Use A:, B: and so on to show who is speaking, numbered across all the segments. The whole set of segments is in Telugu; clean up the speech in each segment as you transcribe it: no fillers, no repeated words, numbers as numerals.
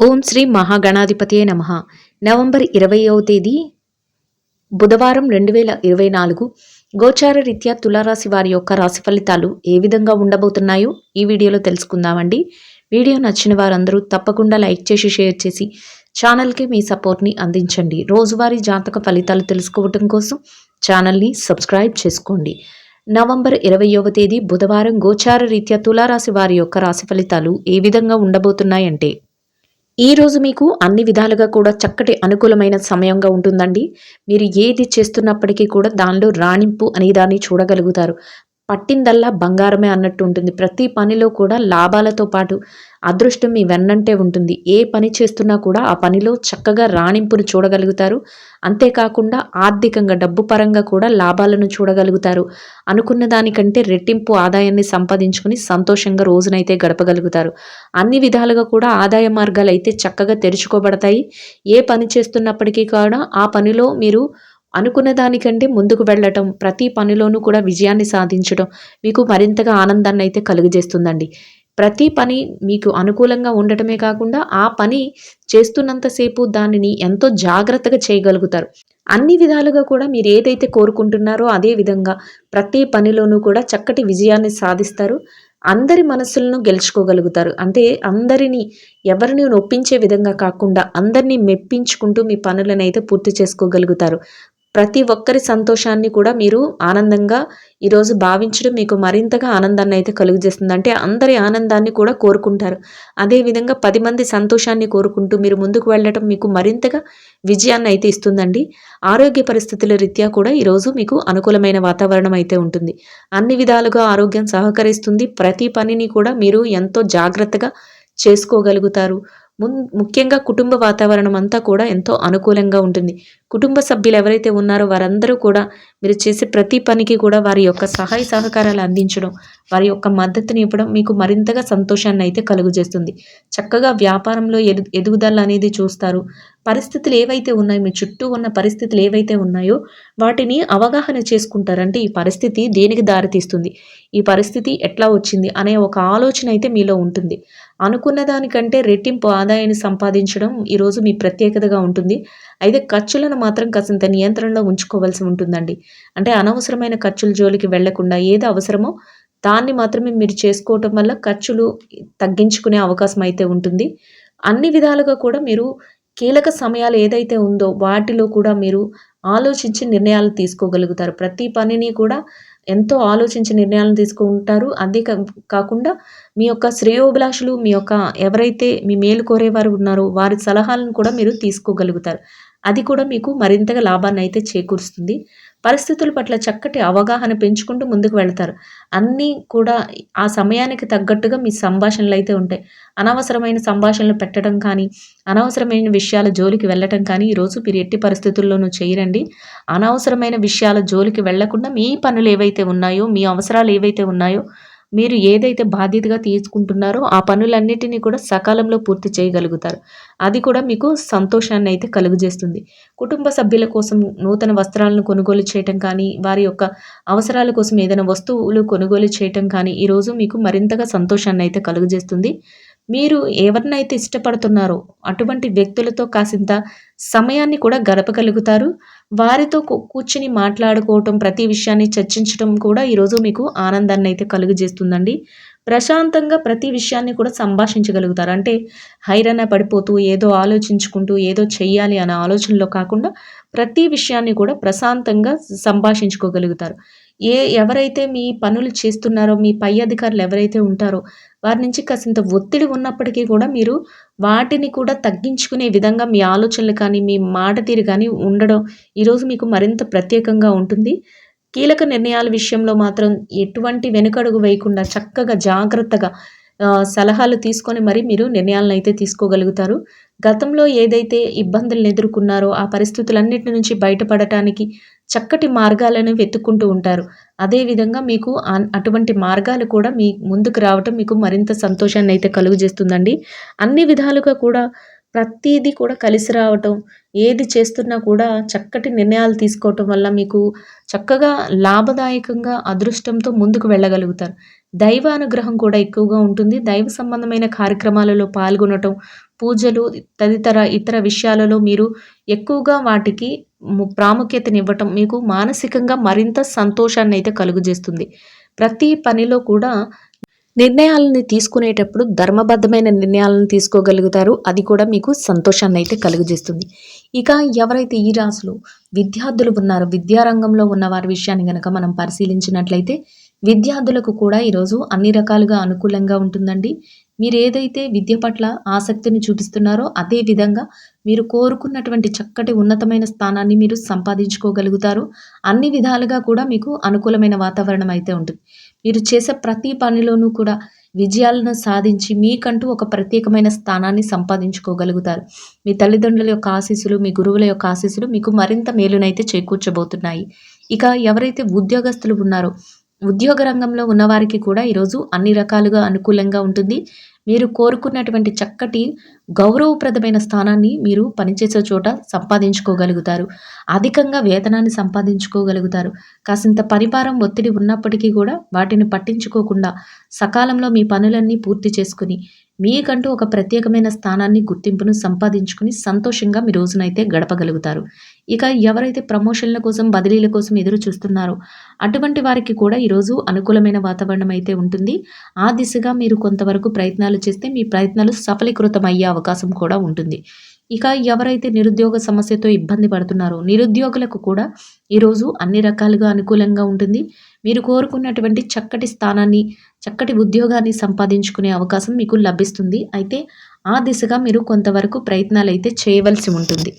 A: ఓం శ్రీ మహాగణాధిపతియే నమః. నవంబర్ 20వ తేదీ బుధవారం 2024 గోచార రీత్యా తులారాశి వారి యొక్క రాశి ఫలితాలు ఏ విధంగా ఉండబోతున్నాయో ఈ వీడియోలో తెలుసుకుందామండి. వీడియో నచ్చిన వారందరూ తప్పకుండా లైక్ చేసి షేర్ చేసి ఛానల్కి మీ సపోర్ట్ని అందించండి. రోజువారీ జాతక ఫలితాలు తెలుసుకోవటం కోసం ఛానల్ని సబ్స్క్రైబ్ చేసుకోండి. నవంబర్ 20వ తేదీ బుధవారం గోచార రీత్యా తులారాశి వారి యొక్క రాశి ఫలితాలు ఏ విధంగా ఉండబోతున్నాయంటే, ఈ రోజు మీకు అన్ని విధాలుగా కూడా చక్కటి అనుకూలమైన సమయంగా ఉంటుందండి. మీరు ఏది చేస్తున్నప్పటికీ కూడా దానిలో రాణింపు అనే దాన్ని చూడగలుగుతారు. పట్టిందల్లా బంగారమే అన్నట్టు ఉంటుంది. ప్రతి పనిలో కూడా లాభాలతో పాటు అదృష్టం మీ వెన్నంటే ఉంటుంది. ఏ పని చేస్తున్నా కూడా ఆ పనిలో చక్కగా రాణింపును చూడగలుగుతారు. అంతేకాకుండా ఆర్థికంగా డబ్బు పరంగా కూడా లాభాలను చూడగలుగుతారు. అనుకున్న దానికంటే రెట్టింపు ఆదాయాన్ని సంపాదించుకుని సంతోషంగా రోజునైతే గడపగలుగుతారు. అన్ని విధాలుగా కూడా ఆదాయ మార్గాలు అయితే చక్కగా తెరుచుకోబడతాయి. ఏ పని చేస్తున్నప్పటికీ కూడా ఆ పనిలో మీరు అనుకున్న దానికంటే ముందుకు వెళ్ళటం, ప్రతి పనిలోనూ కూడా విజయాన్ని సాధించడం మీకు మరింతగా ఆనందాన్ని అయితే కలుగజేస్తుందండి. ప్రతి పని మీకు అనుకూలంగా ఉండటమే కాకుండా ఆ పని చేస్తున్నంతసేపు దానిని ఎంతో జాగ్రత్తగా చేయగలుగుతారు. అన్ని విధాలుగా కూడా మీరు ఏదైతే కోరుకుంటున్నారో అదే విధంగా ప్రతి పనిలోనూ కూడా చక్కటి విజయాన్ని సాధిస్తారు. అందరి మనసులను గెలుచుకోగలుగుతారు. అంటే అందరినీ ఎవరిని నొప్పించే విధంగా కాకుండా అందరినీ మెప్పించుకుంటూ మీ పనులనైతే పూర్తి చేసుకోగలుగుతారు. ప్రతి ఒక్కరి సంతోషాన్ని కూడా మీరు ఆనందంగా ఈరోజు భావించడం మీకు మరింతగా ఆనందాన్ని అయితే కలుగజేస్తుంది. అంటే అందరి ఆనందాన్ని కూడా కోరుకుంటారు. అదేవిధంగా 10 మంది సంతోషాన్ని కోరుకుంటూ మీరు ముందుకు వెళ్ళటం మీకు మరింతగా విజయాన్ని అయితే ఇస్తుందండి. ఆరోగ్య పరిస్థితుల రీత్యా కూడా ఈరోజు మీకు అనుకూలమైన వాతావరణం అయితే ఉంటుంది. అన్ని విధాలుగా ఆరోగ్యం సహకరిస్తుంది. ప్రతి పనిని కూడా మీరు ఎంతో జాగ్రత్తగా చేసుకోగలుగుతారు. ముఖ్యంగా కుటుంబ వాతావరణం అంతా కూడా ఎంతో అనుకూలంగా ఉంటుంది. కుటుంబ సభ్యులు ఎవరైతే ఉన్నారో వారందరూ కూడా మీరు చేసే ప్రతి పనికి కూడా వారి యొక్క సహాయ సహకారాలు అందించడం, వారి యొక్క మద్దతుని ఇవ్వడం మీకు మరింతగా సంతోషాన్ని అయితే కలుగజేస్తుంది. చక్కగా వ్యాపారంలో ఎదుగుదల అనేది చూస్తారు. పరిస్థితులు ఏవైతే ఉన్నాయో, మీ చుట్టూ ఉన్న పరిస్థితులు ఏవైతే ఉన్నాయో వాటిని అవగాహన చేసుకుంటారు. అంటే ఈ పరిస్థితి దేనికి దారితీస్తుంది, ఈ పరిస్థితి ఎట్లా వచ్చింది అనే ఒక ఆలోచన అయితే మీలో ఉంటుంది. అనుకున్న దానికంటే రెట్టింపు ఆదాయాన్ని సంపాదించడం ఈరోజు మీ ప్రత్యేకతగా ఉంటుంది. అయితే ఖర్చులను మాత్రం కాసింత నియంత్రణలో ఉంచుకోవాల్సి ఉంటుందండి. అంటే అనవసరమైన ఖర్చుల జోలికి వెళ్లకుండా ఏది అవసరమో దాన్ని మాత్రమే మీరు చేసుకోవటం వల్ల ఖర్చులు తగ్గించుకునే అవకాశం అయితే ఉంటుంది. అన్ని విధాలుగా కూడా మీరు కీలక సమయాలు ఏదైతే ఉందో వాటిలో కూడా మీరు ఆలోచించి నిర్ణయాలు తీసుకోగలుగుతారు. ప్రతి పనిని కూడా ఎంతో ఆలోచించి నిర్ణయాలను తీసుకుంటారు. అదే కాకుండా మీ యొక్క శ్రేయోభిలాషులు, మీ యొక్క ఎవరైతే మీ మేలు కోరేవారు ఉన్నారో వారి సలహాలను కూడా మీరు తీసుకోగలుగుతారు. అది కూడా మీకు మరింతగా లాభాన్ని అయితే చేకూరుస్తుంది. పరిస్థితుల పట్ల చక్కటి అవగాహన పెంచుకుంటూ ముందుకు వెళ్తారు. అన్నీ కూడా ఆ సమయానికి తగ్గట్టుగా మీ సంభాషణలు అయితే ఉంటాయి. అనవసరమైన సంభాషణలు పెట్టడం కానీ, అనవసరమైన విషయాల జోలికి వెళ్ళటం కానీ ఈరోజు మీరు ఎట్టి పరిస్థితుల్లోనూ చేయరండి. అనవసరమైన విషయాల జోలికి వెళ్లకుండా మీ పనులు ఏవైతే ఉన్నాయో, మీ అవసరాలు ఏవైతే ఉన్నాయో, మీరు ఏదైతే బాధ్యతగా తీసుకుంటున్నారో ఆ పనులన్నిటినీ కూడా సకాలంలో పూర్తి చేయగలుగుతారు. అది కూడా మీకు సంతోషాన్ని అయితే కలుగజేస్తుంది. కుటుంబ సభ్యుల కోసం నూతన వస్త్రాలను కొనుగోలు చేయటం కానీ, వారి యొక్క అవసరాల కోసం ఏదైనా వస్తువులు కొనుగోలు చేయటం కానీ ఈరోజు మీకు మరింతగా సంతోషాన్ని అయితే కలుగజేస్తుంది. మీరు ఎవరినైతే ఇష్టపడుతున్నారో అటువంటి వ్యక్తులతో కాసింత సమయాన్ని కూడా గడపగలుగుతారు. వారితో కూర్చుని మాట్లాడుకోవటం, ప్రతి విషయాన్ని చర్చించడం కూడా ఈరోజు మీకు ఆనందాన్ని అయితే కలుగజేస్తుందండి. ప్రశాంతంగా ప్రతి విషయాన్ని కూడా సంభాషించగలుగుతారు. అంటే హైరాణ పడిపోతూ ఏదో ఆలోచించుకుంటూ ఏదో చెయ్యాలి అనే ఆలోచనలో కాకుండా ప్రతి విషయాన్ని కూడా ప్రశాంతంగా సంభాషించుకోగలుగుతారు. ఎవరైతే మీ పనులు చేస్తున్నారో, మీ పై అధికారులు ఎవరైతే ఉంటారో వారి నుంచి కాసింత ఒత్తిడి ఉన్నప్పటికీ కూడా మీరు వాటిని కూడా తగ్గించుకునే విధంగా మీ ఆలోచనలు కానీ, మీ మాట తీరు కానీ ఉండడం ఈరోజు మీకు మరింత ప్రత్యేకంగా ఉంటుంది. కీలక నిర్ణయాల విషయంలో మాత్రం ఎటువంటి వెనుకడుగు వేయకుండా చక్కగా జాగ్రత్తగా సలహాలు తీసుకొని మరి మీరు నిర్ణయాలను అయితే తీసుకోగలుగుతారు. గతంలో ఏదైతే ఇబ్బందులను ఎదుర్కొన్నారో ఆ పరిస్థితులన్నిటి నుంచి బయటపడటానికి చక్కటి మార్గాలను వెతుక్కుంటూ ఉంటారు. అదేవిధంగా మీకు అటువంటి మార్గాలు కూడా మీ ముందుకు రావటం మీకు మరింత సంతోషాన్ని అయితే కలుగజేస్తుందండి. అన్ని విధాలుగా కూడా ప్రతీదీ కూడా కలిసి రావటం, ఏది చేస్తున్నా కూడా చక్కటి నిర్ణయాలు తీసుకోవటం వల్ల మీకు చక్కగా లాభదాయకంగా అదృష్టంతో ముందుకు వెళ్ళగలుగుతారు. దైవానుగ్రహం కూడా ఎక్కువగా ఉంటుంది. దైవ సంబంధమైన కార్యక్రమాలలో పాల్గొనటం, పూజలు తదితర ఇతర విషయాలలో మీరు ఎక్కువగా వాటికి ప్రాముఖ్యతనివ్వటం మీకు మానసికంగా మరింత సంతోషాన్నయితే కలుగజేస్తుంది. ప్రతి పనిలో కూడా నిర్ణయాలను తీసుకునేటప్పుడు ధర్మబద్ధమైన నిర్ణయాలను తీసుకోగలుగుతారు. అది కూడా మీకు సంతోషాన్నయితే కలుగజేస్తుంది. ఇక ఎవరైతే ఈ రాశిలో విద్యార్థులు ఉన్నారో, విద్యారంగంలో ఉన్న వారి విషయాన్ని గనక మనం పరిశీలించినట్లయితే విద్యార్థులకు కూడా ఈరోజు అన్ని రకాలుగా అనుకూలంగా ఉంటుందండి. మీరు ఏదైతే విద్య పట్ల ఆసక్తిని చూపిస్తున్నారో అదే విధంగా మీరు కోరుకున్నటువంటి చక్కటి ఉన్నతమైన స్థానాన్ని మీరు సంపాదించుకోగలుగుతారు. అన్ని విధాలుగా కూడా మీకు అనుకూలమైన వాతావరణం అయితే ఉంటుంది. మీరు చేసే ప్రతి పనిలోనూ కూడా విజయాలను సాధించి మీకంటూ ఒక ప్రత్యేకమైన స్థానాన్ని సంపాదించుకోగలుగుతారు. మీ తల్లిదండ్రుల యొక్క ఆశీస్సులు, మీ గురువుల యొక్క ఆశీస్సులు మీకు మరింత మేలునైతే చేకూర్చబోతున్నాయి. ఇక ఎవరైతే ఉద్యోగస్తులు ఉన్నారో, ఉద్యోగ రంగంలో ఉన్నవారికి కూడా ఈరోజు అన్ని రకాలుగా అనుకూలంగా ఉంటుంది. మీరు కోరుకున్నటువంటి చక్కటి గౌరవప్రదమైన స్థానాన్ని మీరు పనిచేసే చోట సంపాదించుకోగలుగుతారు. అధికంగా వేతనాన్ని సంపాదించుకోగలుగుతారు. కాసింత పనిభారం, ఒత్తిడి ఉన్నప్పటికీ కూడా వాటిని పట్టించుకోకుండా సకాలంలో మీ పనులన్నీ పూర్తి చేసుకుని మీకంటూ ఒక ప్రత్యేకమైన స్థానాన్ని, గుర్తింపును సంపాదించుకుని సంతోషంగా మీ రోజునైతే గడపగలుగుతారు. ఇక ఎవరైతే ప్రమోషన్ల కోసం, బదిలీల కోసం ఎదురు చూస్తున్నారో అటువంటి వారికి కూడా ఈరోజు అనుకూలమైన వాతావరణం అయితే ఉంటుంది. ఆ దిశగా మీరు కొంతవరకు ప్రయత్నాలు చేస్తే మీ ప్రయత్నాలు సఫలీకృతం అయ్యే అవకాశం కూడా ఉంటుంది. ఇక ఎవరైతే నిరుద్యోగ సమస్యతో ఇబ్బంది పడుతున్నారో నిరుద్యోగులకు కూడా ఈరోజు అన్ని రకాలుగా అనుకూలంగా ఉంటుంది. మీరు కోరుకున్నటువంటి చక్కటి స్థానాన్ని, చక్కటి ఉద్యోగాన్ని సంపాదించుకునే అవకాశం మీకు లభిస్తుంది. అయితే ఆ దిశగా మీరు కొంతవరకు ప్రయత్నాలు అయితే చేయవలసి ఉంటుంది.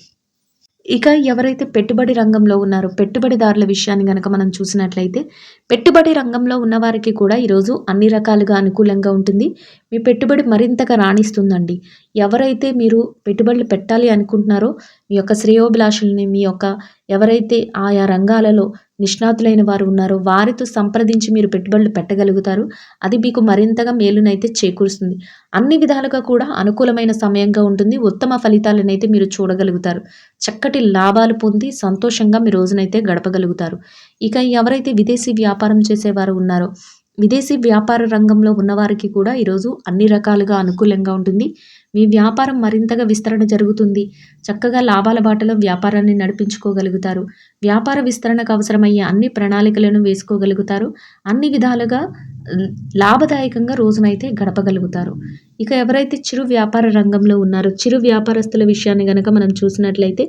A: ఇక ఎవరైతే పెట్టుబడి రంగంలో ఉన్నారో, పెట్టుబడిదారుల విషయాన్ని గనక మనం చూసినట్లయితే పెట్టుబడి రంగంలో ఉన్నవారికి కూడా ఈరోజు అన్ని రకాలుగా అనుకూలంగా ఉంటుంది. మీ పెట్టుబడి మరింతగా రాణిస్తుందండి. ఎవరైతే మీరు పెట్టుబడులు పెట్టాలి అనుకుంటున్నారో మీ యొక్క శ్రేయోభిలాషుల్ని, మీ యొక్క ఎవరైతే ఆయా రంగాలలో నిష్ణాతులైన వారు ఉన్నారో వారితో సంప్రదించి మీరు పెట్టుబడులు పెట్టగలుగుతారు. అది మీకు మరింతగా మేలునైతే చేకూరుస్తుంది. అన్ని విధాలుగా కూడా అనుకూలమైన సమయంగా ఉంటుంది. ఉత్తమ ఫలితాలనైతే మీరు చూడగలుగుతారు. చక్కటి లాభాలు పొంది సంతోషంగా మీ రోజునైతే గడపగలుగుతారు. ఇక ఎవరైతే విదేశీ వ్యాపారం చేసేవారు ఉన్నారో, విదేశీ వ్యాపార రంగంలో ఉన్నవారికి కూడా ఈరోజు అన్ని రకాలుగా అనుకూలంగా ఉంటుంది. మీ వ్యాపారం మరింతగా విస్తరణ జరుగుతుంది. చక్కగా లాభాల బాటలో వ్యాపారాన్ని నడిపించుకోగలుగుతారు. వ్యాపార విస్తరణకు అవసరమయ్యే అన్ని ప్రణాళికలను వేసుకోగలుగుతారు. అన్ని విధాలుగా లాభదాయకంగా రోజునైతే గడపగలుగుతారు. ఇక ఎవరైతే చిరు వ్యాపార రంగంలో ఉన్నారో, చిరు వ్యాపారస్తుల విషయాన్ని గనక మనం చూసినట్లయితే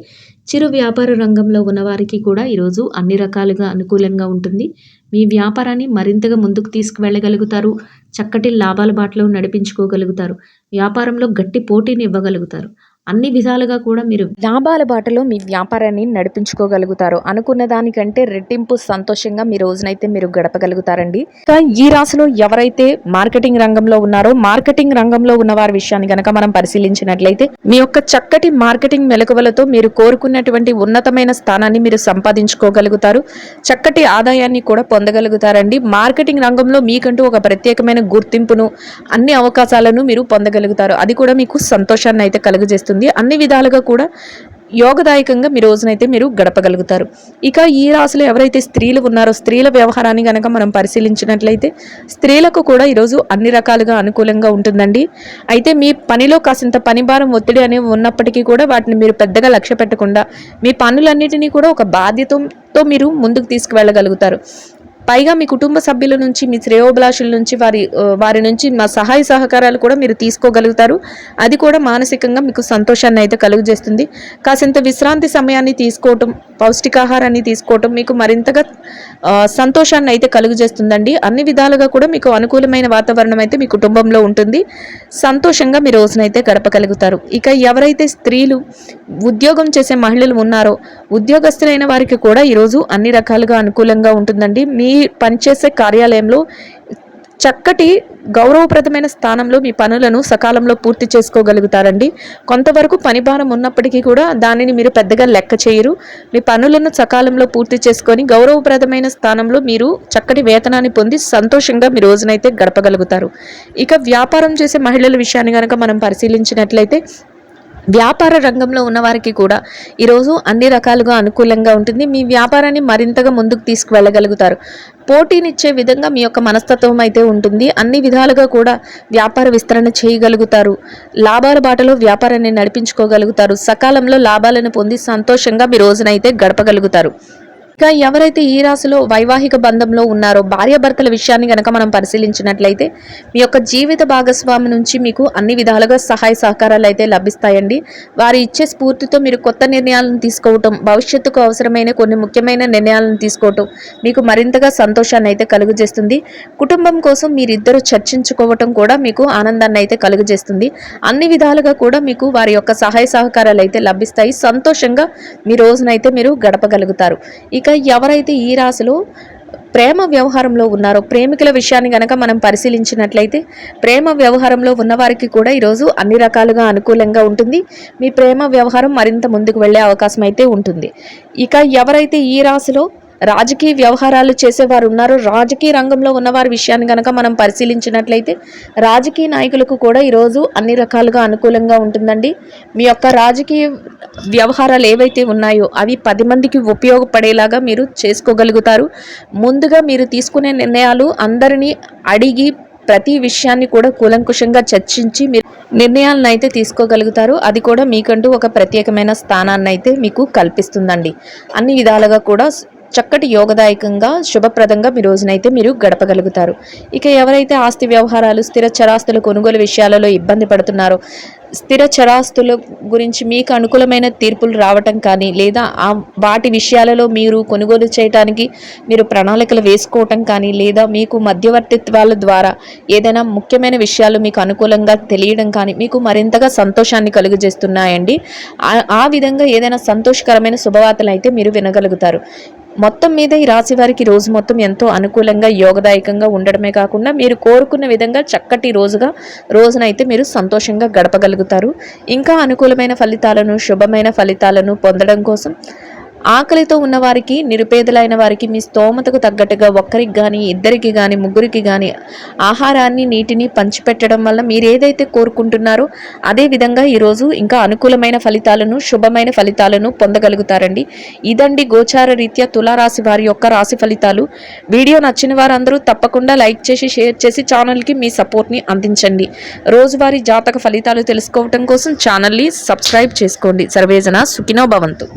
A: చిరు వ్యాపార రంగంలో ఉన్నవారికి కూడా ఈరోజు అన్ని రకాలుగా అనుకూలంగా ఉంటుంది. మీ వ్యాపారాన్ని మరింతగా ముందుకు తీసుకువెళ్ళగలుగుతారు. చక్కటి లాభాల బాటలో నడిపించుకోగలుగుతారు. వ్యాపారంలో గట్టి పోటీని ఇవ్వగలుగుతారు. అన్ని విధాలుగా కూడా మీరు లాభాల బాటలో మీ వ్యాపారాన్ని నడిపించుకోగలుగుతారు. అనుకున్న దానికంటే రెట్టింపు సంతోషంగా మీ రోజునైతే మీరు గడపగలుగుతారండి. ఇంకా ఈ రాశిలో ఎవరైతే మార్కెటింగ్ రంగంలో ఉన్నారో, మార్కెటింగ్ రంగంలో ఉన్న వారి విషయాన్ని గనక మనం పరిశీలించినట్లయితే మీ యొక్క చక్కటి మార్కెటింగ్ మెలకువలతో మీరు కోరుకున్నటువంటి ఉన్నతమైన స్థానాన్ని మీరు సంపాదించుకోగలుగుతారు. చక్కటి ఆదాయాన్ని కూడా పొందగలుగుతారండి. మార్కెటింగ్ రంగంలో మీకంటూ ఒక ప్రత్యేకమైన గుర్తింపును, అన్ని అవకాశాలను మీరు పొందగలుగుతారు. అది కూడా మీకు సంతోషాన్ని అయితే కలుగజేస్తుంది. అన్ని విధాలుగా కూడా యోగదాయకంగా మీ రోజునైతే మీరు గడపగలుగుతారు. ఇక ఈ రాశిలో ఎవరైతే స్త్రీలు ఉన్నారో, స్త్రీల వ్యవహారాన్ని గనక మనం పరిశీలించినట్లయితే స్త్రీలకు కూడా ఈరోజు అన్ని రకాలుగా అనుకూలంగా ఉంటుందండి. అయితే మీ పనిలో కాసింత పనిభారం, ఒత్తిడి అనేవి ఉన్నప్పటికీ కూడా వాటిని మీరు పెద్దగా లక్ష్య పెట్టకుండా మీ పనులన్నిటినీ కూడా ఒక బాధ్యతతో మీరు ముందుకు తీసుకువెళ్ళగలుగుతారు. పైగా మీ కుటుంబ సభ్యుల నుంచి, మీ శ్రేయోభిలాషుల నుంచి, వారి నుంచి మా సహాయ సహకారాలు కూడా మీరు తీసుకోగలుగుతారు. అది కూడా మానసికంగా మీకు సంతోషాన్ని అయితే కలుగజేస్తుంది. కాసింత విశ్రాంతి సమయాన్ని తీసుకోవటం, పౌష్టికాహారాన్ని తీసుకోవటం మీకు మరింతగా సంతోషాన్ని అయితే కలుగజేస్తుందండి. అన్ని విధాలుగా కూడా మీకు అనుకూలమైన వాతావరణం అయితే మీ కుటుంబంలో ఉంటుంది. సంతోషంగా మీ రోజునైతే గడపగలుగుతారు. ఇక ఎవరైతే స్త్రీలు ఉద్యోగం చేసే మహిళలు ఉన్నారో, ఉద్యోగస్తులైన వారికి కూడా ఈరోజు అన్ని రకాలుగా అనుకూలంగా ఉంటుందండి. మీ పనిచేసే కార్యాలయంలో చక్కటి గౌరవప్రదమైన స్థానంలో మీ పనులను సకాలంలో పూర్తి చేసుకోగలుగుతారండి. కొంతవరకు పనిభారం ఉన్నప్పటికీ కూడా దానిని మీరు పెద్దగా లెక్క చేయరు. మీ పనులను సకాలంలో పూర్తి చేసుకొని గౌరవప్రదమైన స్థానంలో మీరు చక్కటి వేతనాన్ని పొంది సంతోషంగా మీ రోజునైతే గడపగలుగుతారు. ఇక వ్యాపారం చేసే మహిళల విషయాన్ని కనుక మనం పరిశీలించినట్లయితే వ్యాపార రంగంలో ఉన్నవారికి కూడా ఈరోజు అన్ని రకాలుగా అనుకూలంగా ఉంటుంది. మీ వ్యాపారాన్ని మరింతగా ముందుకు తీసుకువెళ్ళగలుగుతారు. పోటీనిచ్చే విధంగా మీ యొక్క మనస్తత్వం అయితే ఉంటుంది. అన్ని విధాలుగా కూడా వ్యాపార విస్తరణ చేయగలుగుతారు. లాభాల బాటలో వ్యాపారాన్ని నడిపించుకోగలుగుతారు. సకాలంలో లాభాలను పొంది సంతోషంగా మీ రోజునైతే గడపగలుగుతారు. ఇక ఎవరైతే ఈ రాశిలో వైవాహిక బంధంలో ఉన్నారో భార్యాభర్తల విషయాన్ని గనక మనం పరిశీలించినట్లయితే మీ యొక్క జీవిత భాగస్వామి నుంచి మీకు అన్ని విధాలుగా సహాయ సహకారాలు అయితే లభిస్తాయండి. వారి ఇచ్చే స్ఫూర్తితో మీరు కొత్త నిర్ణయాలను తీసుకోవటం, భవిష్యత్తుకు అవసరమైన కొన్ని ముఖ్యమైన నిర్ణయాలను తీసుకోవటం మీకు మరింతగా సంతోషాన్ని అయితే కలుగజేస్తుంది. కుటుంబం కోసం మీరిద్దరూ చర్చించుకోవటం కూడా మీకు ఆనందాన్ని అయితే కలుగజేస్తుంది. అన్ని విధాలుగా కూడా మీకు వారి యొక్క సహాయ సహకారాలు అయితే లభిస్తాయి. సంతోషంగా మీ రోజునైతే మీరు గడపగలుగుతారు. ఇక ఎవరైతే ఈ రాశిలో ప్రేమ వ్యవహారంలో ఉన్నారో ప్రేమికుల విషయాన్ని గనక మనం పరిశీలించినట్లయితే ప్రేమ వ్యవహారంలో ఉన్నవారికి కూడా ఈరోజు అన్ని రకాలుగా అనుకూలంగా ఉంటుంది. మీ ప్రేమ వ్యవహారం మరింత ముందుకు వెళ్ళే అవకాశం అయితే ఉంటుంది. ఇక ఎవరైతే ఈ రాశిలో రాజకీయ వ్యవహారాలు చేసేవారు ఉన్నారో రాజకీయ రంగంలో ఉన్నవారి విషయాన్ని కనుక మనం పరిశీలించినట్లయితే రాజకీయ నాయకులకు కూడా ఈరోజు అన్ని రకాలుగా అనుకూలంగా ఉంటుందండి. మీ యొక్క రాజకీయ వ్యవహారాలు ఏవైతే ఉన్నాయో అవి 10 మందికి ఉపయోగపడేలాగా మీరు చేసుకోగలుగుతారు. ముందుగా మీరు తీసుకునే నిర్ణయాలు అందరినీ అడిగి ప్రతి విషయాన్ని కూడా కూలంకుషంగా చర్చించి మీరు నిర్ణయాలను అయితే తీసుకోగలుగుతారు. అది కూడా మీకంటూ ఒక ప్రత్యేకమైన స్థానాన్ని అయితే మీకు కల్పిస్తుందండి. అన్ని విధాలుగా కూడా చక్కటి యోగదాయకంగా శుభప్రదంగా మీ రోజునైతే మీరు గడపగలుగుతారు. ఇక ఎవరైతే ఆస్తి వ్యవహారాలు స్థిర చరాస్తుల కొనుగోలు విషయాలలో ఇబ్బంది పడుతున్నారో స్థిర చరాస్తుల గురించి మీకు అనుకూలమైన తీర్పులు రావటం కానీ లేదా వాటి విషయాలలో మీరు కొనుగోలు చేయడానికి మీరు ప్రణాళికలు వేసుకోవటం కానీ లేదా మీకు మధ్యవర్తిత్వాల ద్వారా ఏదైనా ముఖ్యమైన విషయాలు మీకు అనుకూలంగా తెలియడం కానీ మీకు మరింతగా సంతోషాన్ని కలుగజేస్తున్నాయండి. ఆ విధంగా ఏదైనా సంతోషకరమైన శుభవార్తలు అయితే మీరు వినగలుగుతారు. మొత్తం మీద ఈ రాశి వారికి రోజు మొత్తం ఎంతో అనుకూలంగా యోగదాయకంగా ఉండడమే కాకుండా మీరు కోరుకున్న విధంగా చక్కటి రోజునైతే మీరు సంతోషంగా గడపగలుగుతారు. ఇంకా అనుకూలమైన ఫలితాలను శుభమైన ఫలితాలను పొందడం కోసం ఆకలితో ఉన్నవారికి నిరుపేదలైన వారికి మీ స్తోమతకు తగ్గట్టుగా ఒక్కరికి కానీ ఇద్దరికి కానీ ముగ్గురికి కానీ ఆహారాన్ని నీటిని పంచిపెట్టడం వల్ల మీరు ఏదైతే కోరుకుంటున్నారో అదే విధంగా ఈరోజు ఇంకా అనుకూలమైన ఫలితాలను శుభమైన ఫలితాలను పొందగలుగుతారండి. ఇదండి గోచార రీత్యా తులారాశి వారి యొక్క రాశి ఫలితాలు. వీడియో నచ్చిన వారందరూ తప్పకుండా లైక్ చేసి షేర్ చేసి ఛానల్కి మీ సపోర్ట్ని అందించండి. రోజువారీ జాతక ఫలితాలు తెలుసుకోవటం కోసం ఛానల్ని సబ్స్క్రైబ్ చేసుకోండి. సర్వేజన సుఖినో భవంతు.